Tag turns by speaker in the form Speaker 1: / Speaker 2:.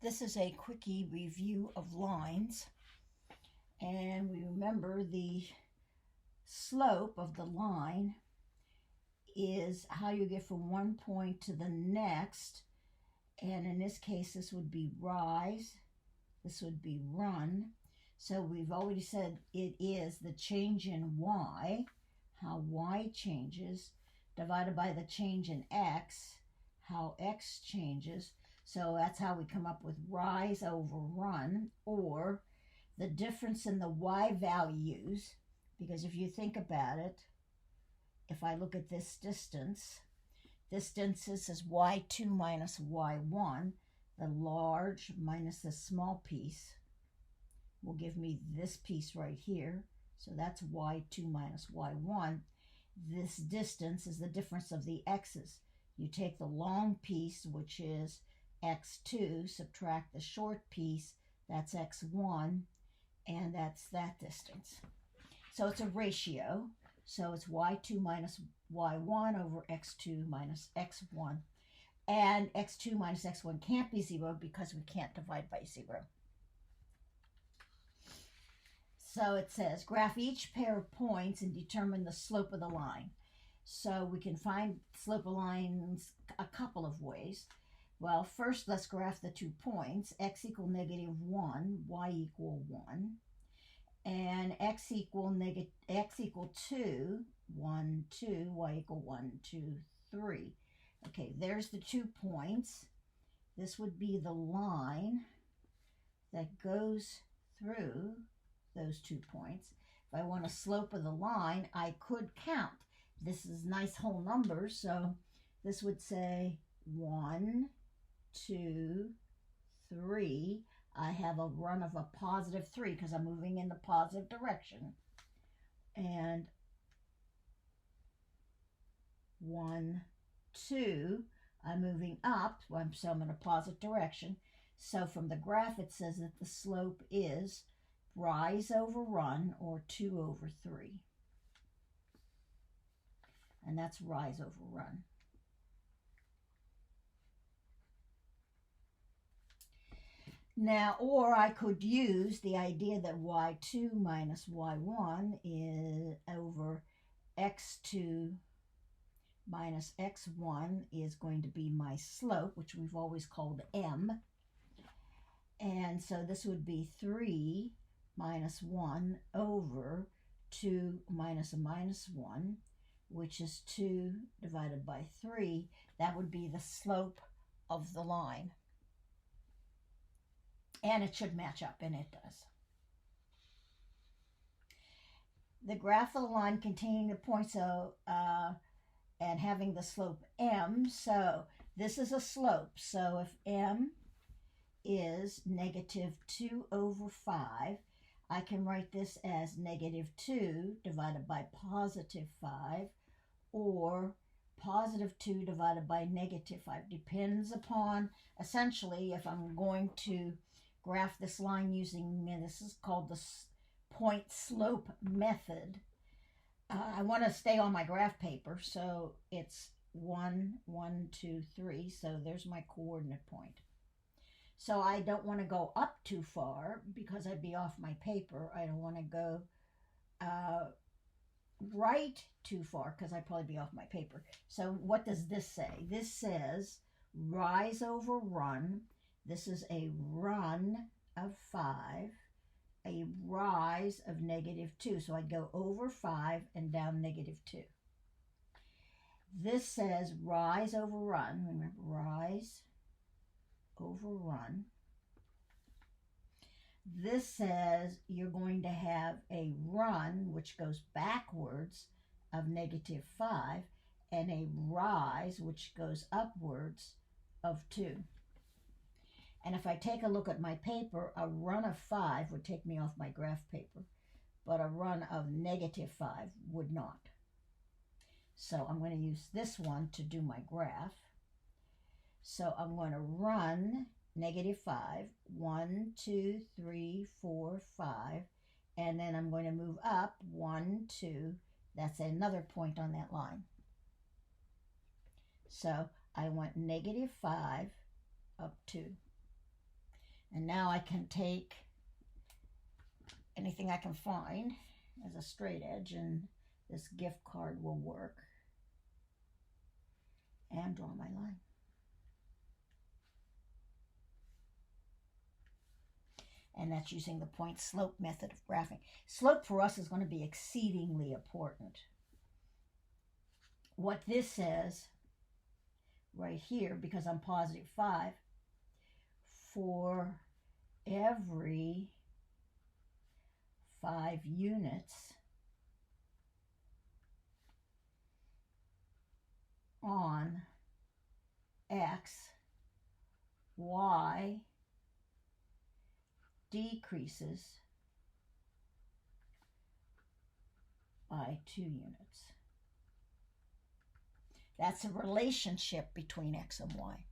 Speaker 1: This is a quickie review of lines, and we remember the slope of the line is how you get from one point to the next, and in this case this would be rise, this would be run. So we've already said it is the change in y, how y changes, divided by the change in x, how x changes. So that's how we come up with rise over run, or the difference in the y values, because if you think about it, if I look at this distance is y2 minus y1, the large minus the small piece will give me this piece right here. So that's y2 minus y1. This distance is the difference of the x's. You take the long piece, which is x2, subtract the short piece, that's x1, and that's that distance. So it's a ratio. So it's y2 minus y1 over x2 minus x1. And x2 minus x1 can't be 0 because we can't divide by 0. So it says, graph each pair of points and determine the slope of the line. So we can find slope of lines a couple of ways. Well, first let's graph the 2 points, x equal -1, y equal 1, and x equal 2, 1, 2, y equal 1, 2, 3. Okay, there's the 2 points. This would be the line that goes through those 2 points. If I want a slope of the line, I could count. This is nice whole numbers, so this would say 1, 2, 3. I have a run of a positive 3 because I'm moving in the positive direction. And 1, 2, I'm moving up, so I'm in a positive direction. So from the graph, it says that the slope is rise over run, or 2 over 3. And that's rise over run. Now, or I could use the idea that y2 minus y1 is over x2 minus x1 is going to be my slope, which we've always called m. And so this would be 3 minus 1 over 2 minus a minus 1, which is 2 divided by 3. That would be the slope of the line. And it should match up, and it does. The graph of the line containing the points and having the slope m. So this is a slope. So if m is -2 over 5, I can write this as -2 divided by +5, or +2 divided by -5. Depends upon, essentially, if I'm going to graph this line using, this is called the point slope method. I want to stay on my graph paper, so it's 1, 1, 2, 3. So there's my coordinate point. So I don't want to go up too far because I'd be off my paper. I don't want to go right too far because I'd probably be off my paper. So what does this say? This says rise over run. This is a run of 5, a rise of -2. So I'd go over 5 and down -2. This says rise over run. Remember, rise over run. This says you're going to have a run, which goes backwards, of -5, and a rise, which goes upwards, of 2. And if I take a look at my paper, a run of 5 would take me off my graph paper, but a run of -5 would not. So I'm going to use this one to do my graph. So I'm going to run -5, 1, 2, 3, 4, 5, and then I'm going to move up 1, 2. That's another point on that line. So I went -5 up 2. And now I can take anything I can find as a straight edge, and this gift card will work, and draw my line. And that's using the point slope method of graphing. Slope for us is going to be exceedingly important. What this says right here, because I'm positive 5, for every 5 units on X, Y decreases by 2 units. That's a relationship between X and Y.